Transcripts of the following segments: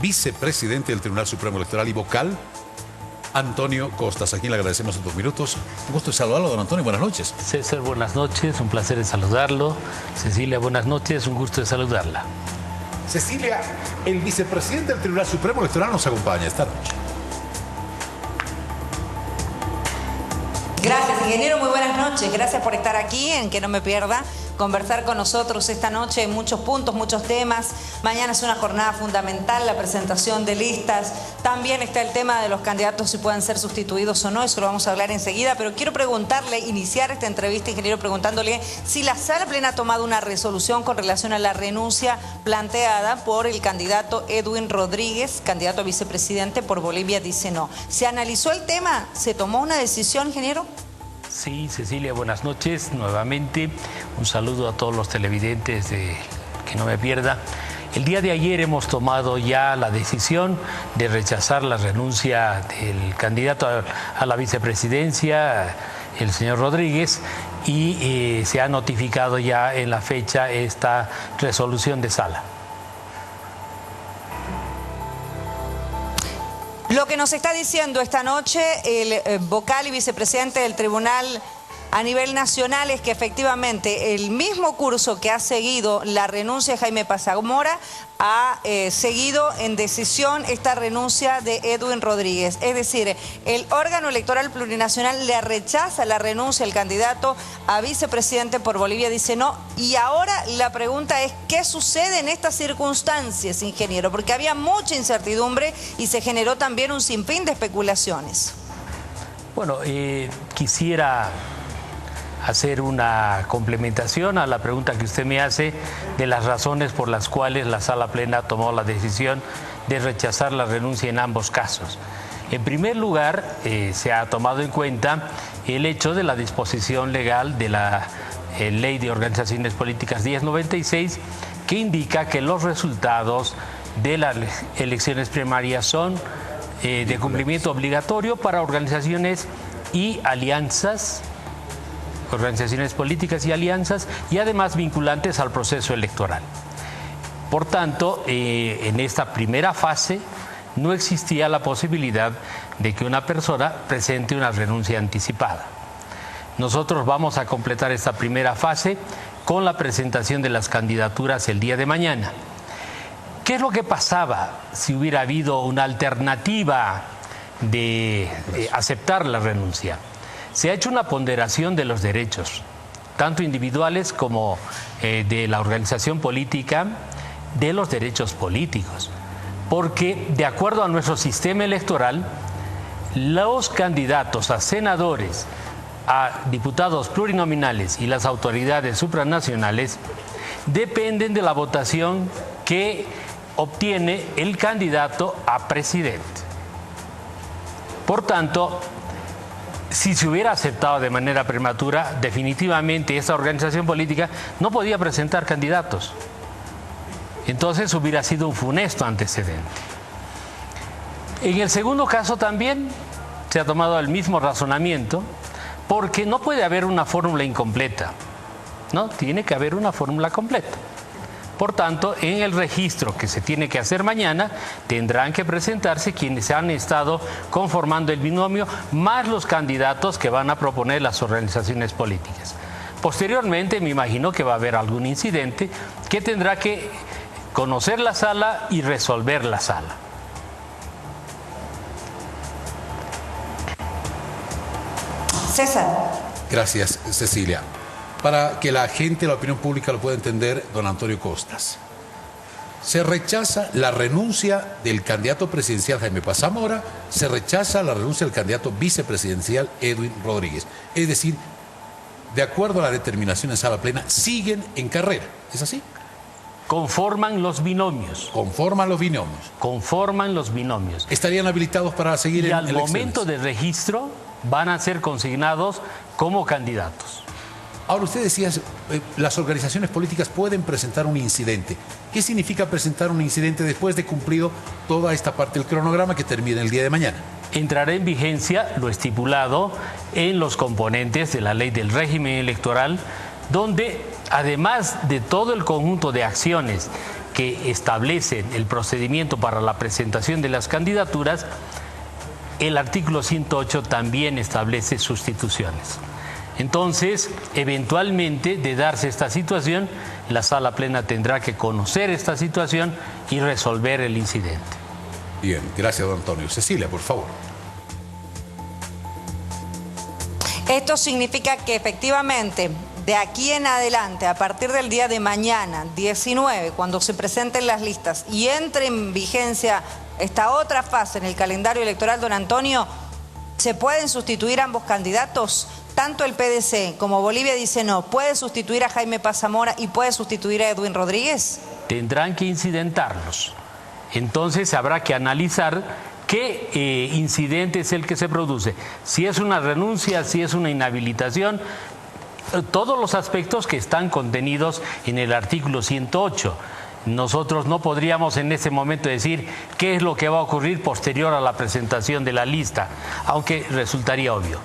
vicepresidente del Tribunal Supremo Electoral y vocal, Antonio Costas, a quien le agradecemos estos minutos. Un gusto de saludarlo, don Antonio. Buenas noches. César, buenas noches. Un placer de saludarlo. Cecilia, buenas noches. Un gusto de saludarla. Cecilia, el vicepresidente del Tribunal Supremo Electoral nos acompaña esta noche. Gracias, ingeniero. Muy buenas noches. Gracias por estar aquí, en Que No Me Pierda, conversar con nosotros esta noche en muchos puntos, muchos temas. Mañana es una jornada fundamental, la presentación de listas. También está el tema de los candidatos, si pueden ser sustituidos o no. Eso lo vamos a hablar enseguida. Pero quiero preguntarle, iniciar esta entrevista, ingeniero, preguntándole si la Sala Plena ha tomado una resolución con relación a la renuncia planteada por el candidato Edwin Rodríguez, candidato a vicepresidente por Bolivia. Dice no. ¿Se analizó el tema? ¿Se tomó una decisión, ingeniero? Sí, Cecilia, buenas noches. Nuevamente, un saludo a todos los televidentes de Que No Me Pierda. El día de ayer hemos tomado ya la decisión de rechazar la renuncia del candidato a la vicepresidencia, el señor Rodríguez, y se ha notificado ya en la fecha esta resolución de sala. Lo que nos está diciendo esta noche el vocal y vicepresidente del tribunal a nivel nacional es que efectivamente el mismo curso que ha seguido la renuncia de Jaime Paz Zamora ha seguido en decisión esta renuncia de Edwin Rodríguez. Es decir, el órgano electoral plurinacional le rechaza la renuncia al candidato a vicepresidente por Bolivia, dice no. Y ahora la pregunta es, ¿qué sucede en estas circunstancias, ingeniero? Porque había mucha incertidumbre y se generó también un sinfín de especulaciones. Bueno, quisiera hacer una complementación a la pregunta que usted me hace de las razones por las cuales la Sala Plena tomó la decisión de rechazar la renuncia en ambos casos. En primer lugar, se ha tomado en cuenta el hecho de la disposición legal de la Ley de Organizaciones Políticas 1096, que indica que los resultados de las elecciones primarias son de cumplimiento obligatorio para organizaciones y alianzas, organizaciones políticas y alianzas, y además vinculantes al proceso electoral. Por tanto, en esta primera fase no existía la posibilidad de que una persona presente una renuncia anticipada. Nosotros vamos a completar esta primera fase con la presentación de las candidaturas el día de mañana. ¿Qué es lo que pasaba si hubiera habido una alternativa de aceptar la renuncia? Se ha hecho una ponderación de los derechos, tanto individuales como de la organización política, de los derechos políticos. Porque de acuerdo a nuestro sistema electoral, los candidatos a senadores, a diputados plurinominales y las autoridades supranacionales dependen de la votación que obtiene el candidato a presidente. Por tanto, si se hubiera aceptado de manera prematura, definitivamente esta organización política no podía presentar candidatos. Entonces hubiera sido un funesto antecedente. En el segundo caso también se ha tomado el mismo razonamiento, porque no puede haber una fórmula incompleta, ¿no? Tiene que haber una fórmula completa. Por tanto, en el registro que se tiene que hacer mañana, tendrán que presentarse quienes han estado conformando el binomio, más los candidatos que van a proponer las organizaciones políticas. Posteriormente, me imagino que va a haber algún incidente que tendrá que conocer la sala y resolver la sala. César. Gracias, Cecilia. Para que la gente, la opinión pública lo pueda entender, don Antonio Costas, se rechaza la renuncia del candidato presidencial Jaime Paz Zamora, se rechaza la renuncia del candidato vicepresidencial Edwin Rodríguez. Es decir, de acuerdo a la determinación en Sala Plena, siguen en carrera. ¿Es así? Conforman los binomios. Conforman los binomios. Conforman los binomios. ¿Estarían habilitados para seguir en elecciones? Y al momento del registro van a ser consignados como candidatos. Ahora, usted decía, las organizaciones políticas pueden presentar un incidente. ¿Qué significa presentar un incidente después de cumplido toda esta parte del cronograma que termina el día de mañana? Entrará en vigencia lo estipulado en los componentes de la ley del régimen electoral, donde además de todo el conjunto de acciones que establecen el procedimiento para la presentación de las candidaturas, el artículo 108 también establece sustituciones. Entonces, eventualmente, de darse esta situación, la sala plena tendrá que conocer esta situación y resolver el incidente. Bien, gracias, don Antonio. Cecilia, por favor. Esto significa que efectivamente, de aquí en adelante, a partir del día de mañana, 19, cuando se presenten las listas y entre en vigencia esta otra fase en el calendario electoral, don Antonio, ¿se pueden sustituir ambos candidatos? Tanto el PDC como Bolivia dice no. ¿Puede sustituir a Jaime Paz Zamora y puede sustituir a Edwin Rodríguez? Tendrán que incidentarlos. Entonces habrá que analizar qué incidente es el que se produce. Si es una renuncia, si es una inhabilitación, todos los aspectos que están contenidos en el artículo 108. Nosotros no podríamos en ese momento decir qué es lo que va a ocurrir posterior a la presentación de la lista, aunque resultaría obvio.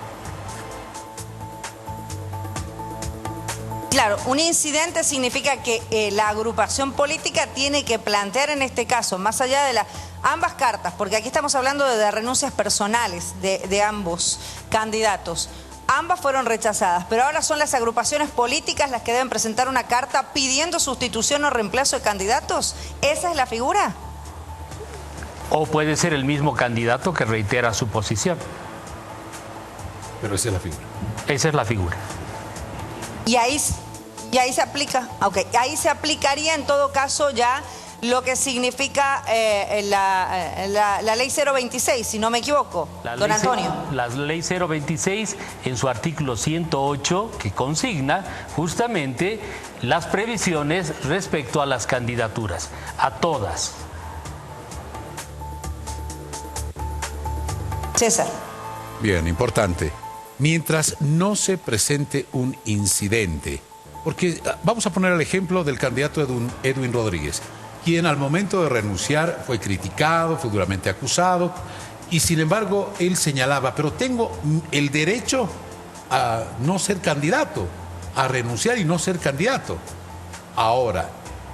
Claro, un incidente significa que la agrupación política tiene que plantear en este caso, más allá de ambas cartas, porque aquí estamos hablando de renuncias personales de ambos candidatos. Ambas fueron rechazadas, pero ahora son las agrupaciones políticas las que deben presentar una carta pidiendo sustitución o reemplazo de candidatos. ¿Esa es la figura? O puede ser el mismo candidato que reitera su posición. Pero esa es la figura. Esa es la figura. Y ahí se aplica, ahí se aplicaría en todo caso ya lo que significa la ley 026, si no me equivoco, don Antonio. La ley 026 en su artículo 108 que consigna justamente las previsiones respecto a las candidaturas, a todas. César. Bien, importante. Mientras no se presente un incidente, porque vamos a poner el ejemplo del candidato Edwin Rodríguez, quien al momento de renunciar fue criticado, fue duramente acusado, y sin embargo él señalaba, pero tengo el derecho a no ser candidato, a renunciar y no ser candidato. Ahora,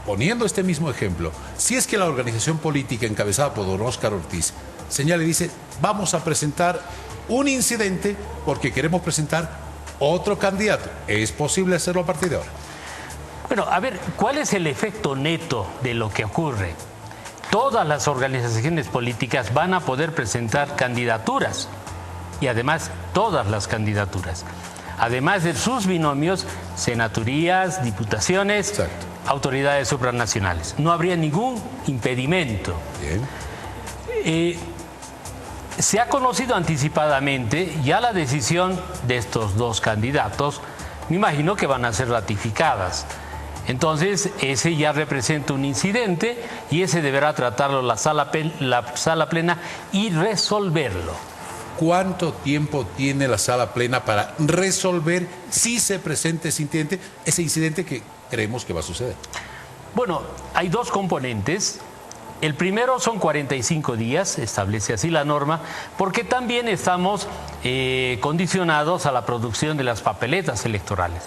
poniendo este mismo ejemplo, si es que la organización política encabezada por don Óscar Ortiz señala y dice, vamos a presentar un incidente porque queremos presentar otro candidato, ¿es posible hacerlo a partir de ahora? Bueno, a ver, ¿cuál es el efecto neto de lo que ocurre? Todas las organizaciones políticas van a poder presentar candidaturas y además todas las candidaturas. Además de sus binomios, senaturías, diputaciones, exacto, autoridades supranacionales. No habría ningún impedimento. Bien. Se ha conocido anticipadamente ya la decisión de estos dos candidatos, me imagino que van a ser ratificadas. Entonces, ese ya representa un incidente y ese deberá tratarlo la sala plena y resolverlo. ¿Cuánto tiempo tiene la sala plena para resolver si se presenta ese incidente que creemos que va a suceder? Bueno, hay dos componentes. El primero son 45 días, establece así la norma, porque también estamos condicionados a la producción de las papeletas electorales.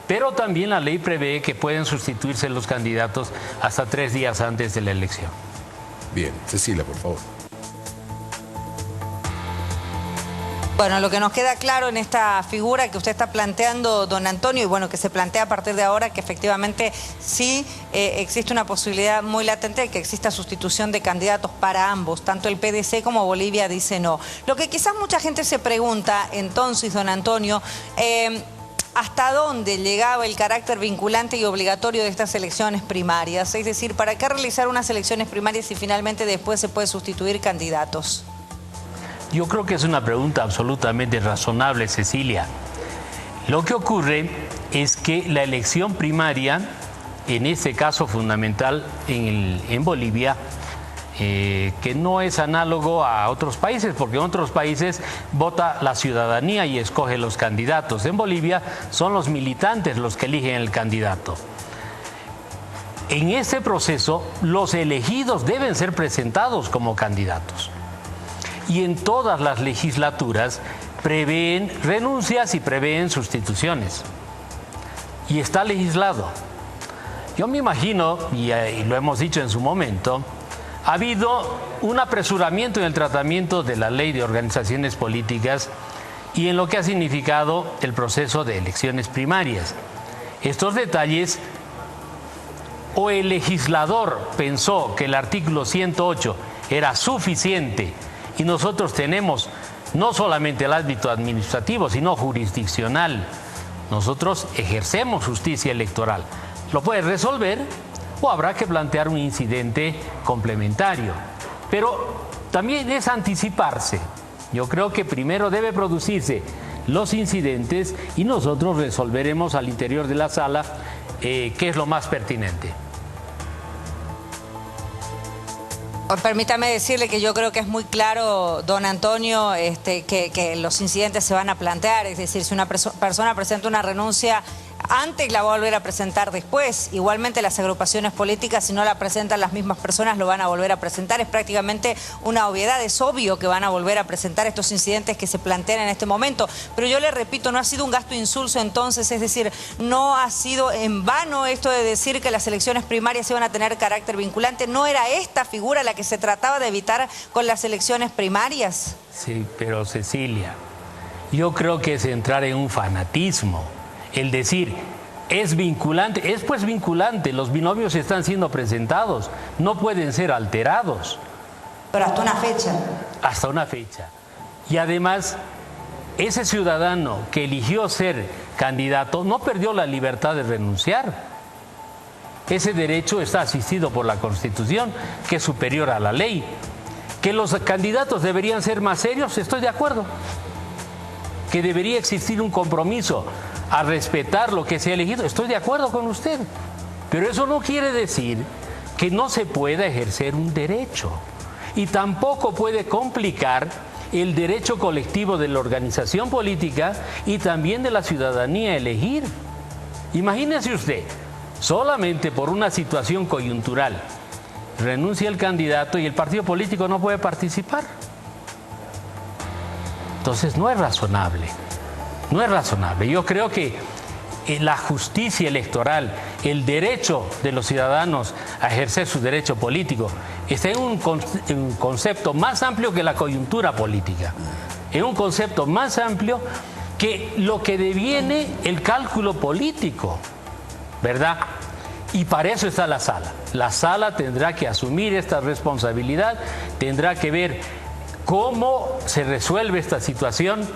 Pero también la ley prevé que pueden sustituirse los candidatos hasta 3 días antes de la elección. Bien, Cecilia, por favor. Bueno, lo que nos queda claro en esta figura que usted está planteando, don Antonio, y bueno, que se plantea a partir de ahora, que efectivamente sí existe una posibilidad muy latente de que exista sustitución de candidatos para ambos, tanto el PDC como Bolivia dice no. Lo que quizás mucha gente se pregunta, entonces, don Antonio, ¿hasta dónde llegaba el carácter vinculante y obligatorio de estas elecciones primarias? Es decir, ¿para qué realizar unas elecciones primarias si finalmente después se puede sustituir candidatos? Yo creo que es una pregunta absolutamente razonable, Cecilia. Lo que ocurre es que la elección primaria, en este caso fundamental en Bolivia, que no es análogo a otros países, porque en otros países vota la ciudadanía y escoge los candidatos. En Bolivia son los militantes los que eligen el candidato. En este proceso, los elegidos deben ser presentados como candidatos. Y en todas las legislaturas prevén renuncias y prevén sustituciones. Y está legislado. Yo me imagino, y lo hemos dicho en su momento, ha habido un apresuramiento en el tratamiento de la ley de organizaciones políticas y en lo que ha significado el proceso de elecciones primarias. Estos detalles, o el legislador pensó que el artículo 108 era suficiente y nosotros tenemos no solamente el ámbito administrativo, sino jurisdiccional. Nosotros ejercemos justicia electoral. Lo puede resolver o habrá que plantear un incidente complementario. Pero también es anticiparse. Yo creo que primero debe producirse los incidentes y nosotros resolveremos al interior de la sala qué es lo más pertinente. Permítame decirle que yo creo que es muy claro, don Antonio, que los incidentes se van a plantear. Es decir, si una persona presenta una renuncia antes, la va a volver a presentar después. Igualmente las agrupaciones políticas, si no la presentan las mismas personas, lo van a volver a presentar. Es prácticamente una obviedad, es obvio que van a volver a presentar estos incidentes que se plantean en este momento. Pero yo le repito, no ha sido un gasto insulso entonces, es decir, no ha sido en vano esto de decir que las elecciones primarias iban a tener carácter vinculante. ¿No era esta figura la que se trataba de evitar con las elecciones primarias? Sí, pero Cecilia, yo creo que es entrar en un fanatismo. El decir, es vinculante, es pues vinculante, los binomios están siendo presentados, no pueden ser alterados. Pero hasta una fecha. Hasta una fecha. Y además, ese ciudadano que eligió ser candidato no perdió la libertad de renunciar. Ese derecho está asistido por la Constitución, que es superior a la ley. Que los candidatos deberían ser más serios, estoy de acuerdo. Que debería existir un compromiso a respetar lo que se ha elegido, estoy de acuerdo con usted. Pero eso no quiere decir que no se pueda ejercer un derecho. Y tampoco puede complicar el derecho colectivo de la organización política y también de la ciudadanía a elegir. Imagínese usted, solamente por una situación coyuntural, renuncia el candidato y el partido político no puede participar. Entonces no es razonable. No es razonable. Yo creo que la justicia electoral, el derecho de los ciudadanos a ejercer su derecho político, está en un concepto más amplio que la coyuntura política. En un concepto más amplio que lo que deviene el cálculo político, ¿verdad? Y para eso está la sala. La sala tendrá que asumir esta responsabilidad, tendrá que ver cómo se resuelve esta situación.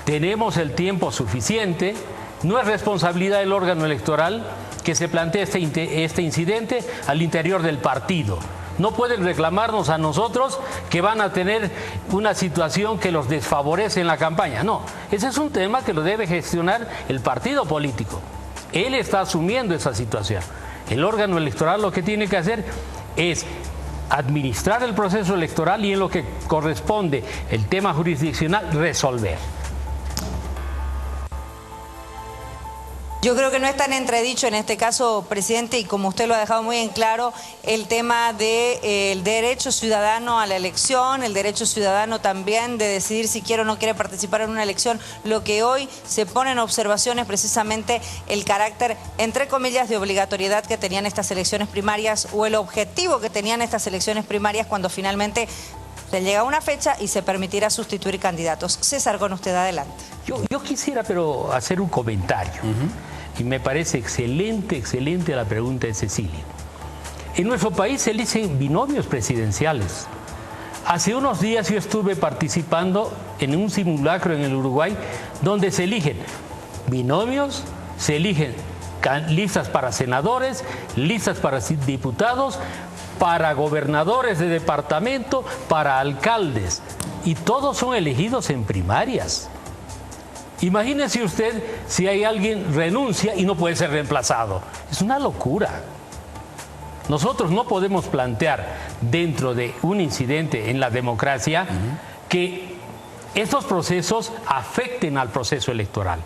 Tenemos el tiempo suficiente, no es responsabilidad del órgano electoral que se plantee este incidente al interior del partido. No pueden reclamarnos a nosotros que van a tener una situación que los desfavorece en la campaña. No, ese es un tema que lo debe gestionar el partido político. Él está asumiendo esa situación. El órgano electoral lo que tiene que hacer es administrar el proceso electoral y en lo que corresponde el tema jurisdiccional resolver. Yo creo que no es tan entredicho en este caso, presidente, y como usted lo ha dejado muy en claro, el tema del derecho ciudadano a la elección, el derecho ciudadano también de decidir si quiere o no quiere participar en una elección. Lo que hoy se pone en observación es precisamente el carácter, entre comillas, de obligatoriedad que tenían estas elecciones primarias o el objetivo que tenían estas elecciones primarias cuando finalmente se llega a una fecha y se permitirá sustituir candidatos. César, con usted, adelante. Yo quisiera, pero, hacer un comentario. Y me parece excelente la pregunta de Cecilia. En nuestro país se eligen binomios presidenciales. Hace unos días yo estuve participando en un simulacro en el Uruguay donde se eligen binomios, se eligen listas para senadores, listas para diputados, para gobernadores de departamento, para alcaldes. Y todos son elegidos en primarias. Imagínese usted si hay alguien renuncia y no puede ser reemplazado. Es una locura. Nosotros no podemos plantear dentro de un incidente en la democracia que estos procesos afecten al proceso electoral.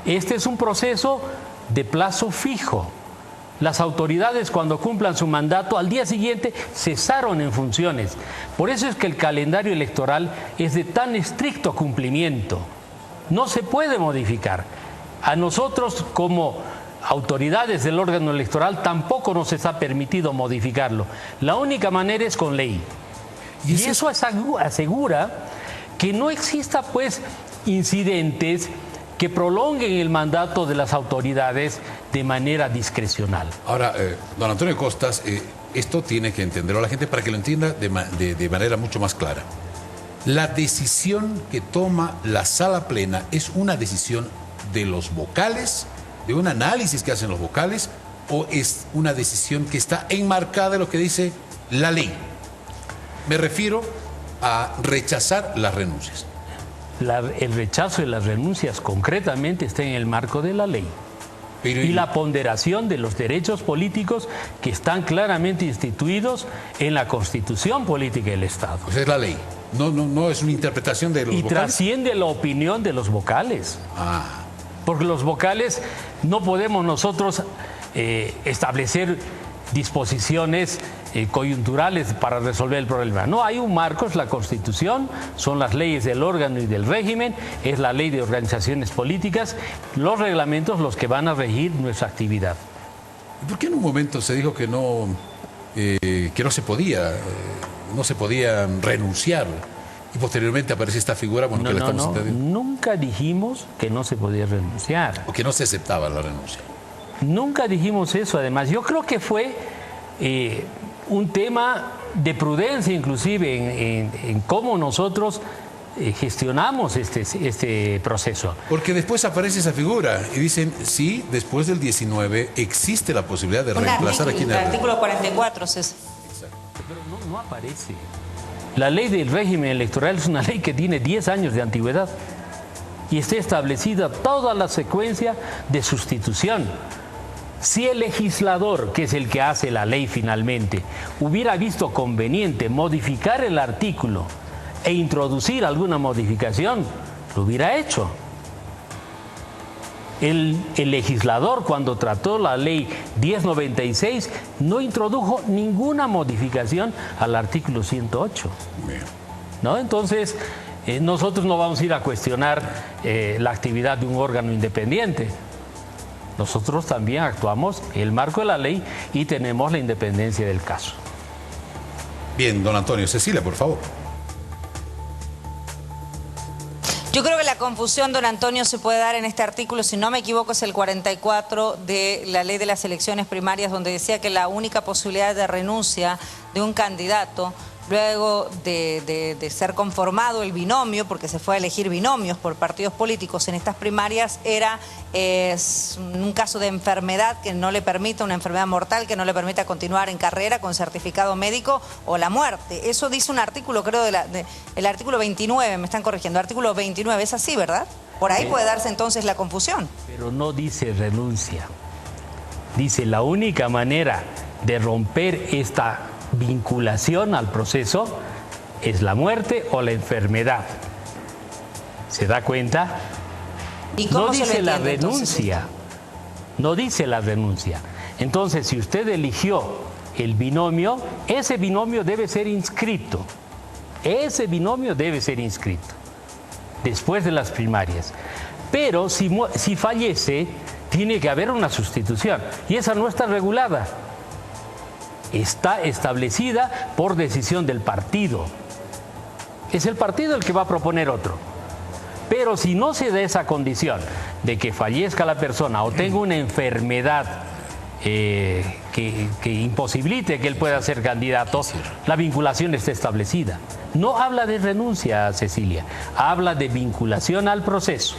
Este es un proceso de plazo fijo. Las autoridades, cuando cumplan su mandato, al día siguiente cesaron en funciones. Por eso es que el calendario electoral es de tan estricto cumplimiento. No se puede modificar. A nosotros, como autoridades del órgano electoral tampoco nos está permitido modificarlo. La única manera es con ley. Y eso asegura que no exista pues incidentes que prolonguen el mandato de las autoridades de manera discrecional. Ahora, don Antonio Costas, esto tiene que entenderlo la gente para que lo entienda de manera mucho más clara. La decisión que toma la sala plena es una decisión de los vocales, de un análisis que hacen los vocales, o es una decisión que está enmarcada en lo que dice la ley. Me refiero a rechazar las renuncias. El rechazo de las renuncias concretamente está en el marco de la ley. Y la ponderación de los derechos políticos que están claramente instituidos en la Constitución Política del Estado. Pues es la ley. No es una interpretación de los vocales. Y trasciende la opinión de los vocales. Porque los vocales no podemos nosotros establecer disposiciones coyunturales para resolver el problema. No, hay un marco, es la Constitución, son las leyes del órgano y del régimen, es la ley de organizaciones políticas, los reglamentos los que van a regir nuestra actividad. ¿Por qué en un momento se dijo que no se podía renunciar? Y posteriormente aparece esta figura, bueno, que le estamos entendiendo. Nunca dijimos que no se podía renunciar. O que no se aceptaba la renuncia. Nunca dijimos eso, además. Yo creo que fue un tema de prudencia, inclusive, en cómo nosotros gestionamos este proceso. Porque después aparece esa figura y dicen, sí, después del 19 existe la posibilidad de reemplazar a quien... El artículo 44, César. Exacto. Pero no aparece. La ley del régimen electoral es una ley que tiene 10 años de antigüedad y está establecida toda la secuencia de sustitución. Si el legislador, que es el que hace la ley finalmente, hubiera visto conveniente modificar el artículo e introducir alguna modificación, lo hubiera hecho. El legislador, cuando trató la ley 1096, no introdujo ninguna modificación al artículo 108. ¿No? Entonces, nosotros no vamos a ir a cuestionar la actividad de un órgano independiente. Nosotros también actuamos en el marco de la ley y tenemos la independencia del caso. Bien, don Antonio. Cecilia, por favor. Yo creo que la confusión, don Antonio, se puede dar en este artículo, si no me equivoco, es el 44 de la ley de las elecciones primarias, donde decía que la única posibilidad de renuncia de un candidato, luego de ser conformado el binomio, porque se fue a elegir binomios por partidos políticos en estas primarias, era un caso de enfermedad que no le permita, una enfermedad mortal que no le permita continuar en carrera con certificado médico, o la muerte. Eso dice un artículo, creo, el artículo 29, me están corrigiendo, artículo 29, es así, ¿verdad? Por ahí puede darse entonces la confusión. Pero no dice renuncia. Dice la única manera de romper esta vinculación al proceso es la muerte o la enfermedad. ¿Se da cuenta? ¿Y cómo no dice la renuncia? Entonces, no dice la renuncia. Entonces, si usted eligió el binomio, ese binomio debe ser inscrito. Ese binomio debe ser inscrito después de las primarias. Pero si fallece, tiene que haber una sustitución. Y esa no está regulada. Está establecida por decisión del partido. Es el partido el que va a proponer otro. Pero si no se da esa condición de que fallezca la persona o tenga una enfermedad que imposibilite que él pueda ser candidato, la vinculación está establecida. No habla de renuncia, Cecilia, habla de vinculación al proceso.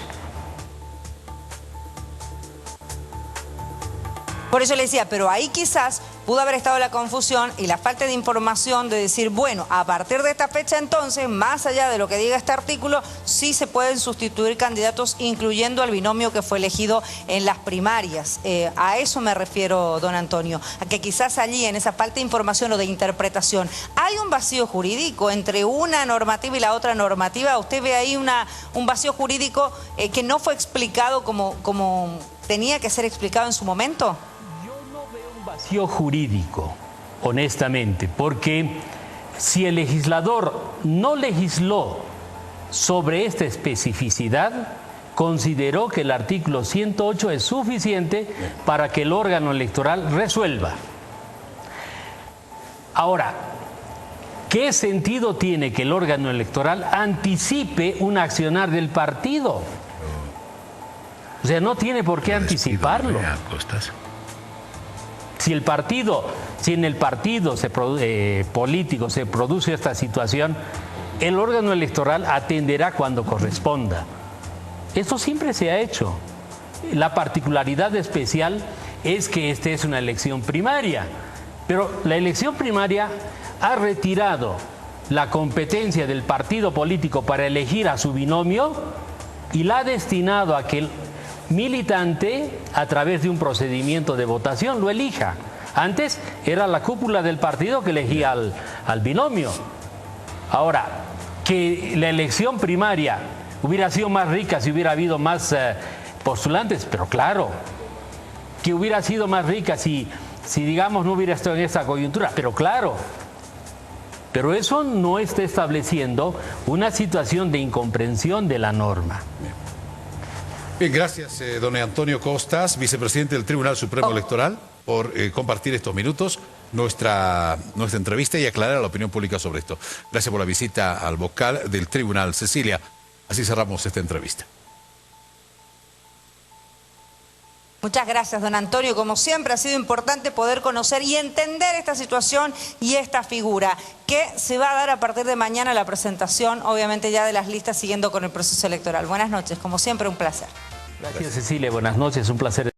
Por eso le decía, pero ahí quizás pudo haber estado la confusión y la falta de información de decir, bueno, a partir de esta fecha entonces, más allá de lo que diga este artículo, sí se pueden sustituir candidatos, incluyendo al binomio que fue elegido en las primarias. A eso me refiero, don Antonio, a que quizás allí, en esa falta de información o de interpretación, hay un vacío jurídico entre una normativa y la otra normativa. ¿Usted ve ahí un vacío jurídico que no fue explicado como tenía que ser explicado en su momento? Vacío jurídico, honestamente, porque si el legislador no legisló sobre esta especificidad, consideró que el artículo 108 es suficiente para que el órgano electoral resuelva. Ahora, ¿qué sentido tiene que el órgano electoral anticipe un accionar del partido? O sea, no tiene por qué anticiparlo. Si en el partido político se produce esta situación, el órgano electoral atenderá cuando corresponda. Esto siempre se ha hecho. La particularidad especial es que esta es una elección primaria, pero la elección primaria ha retirado la competencia del partido político para elegir a su binomio y la ha destinado a que el militante, a través de un procedimiento de votación, lo elija. Antes era la cúpula del partido que elegía al binomio. Ahora, que la elección primaria hubiera sido más rica si hubiera habido más postulantes, pero claro, que hubiera sido más rica si digamos no hubiera estado en esta coyuntura, pero claro. Pero eso no está estableciendo una situación de incomprensión de la norma. Bien, gracias, don Antonio Costas, vicepresidente del Tribunal Supremo Electoral, por compartir estos minutos, nuestra entrevista y aclarar a la opinión pública sobre esto. Gracias por la visita al vocal del Tribunal. Cecilia, así cerramos esta entrevista. Muchas gracias, don Antonio. Como siempre, ha sido importante poder conocer y entender esta situación y esta figura, que se va a dar a partir de mañana la presentación, obviamente ya de las listas, siguiendo con el proceso electoral. Buenas noches, como siempre, un placer. Gracias, Cecilia. Buenas noches, un placer.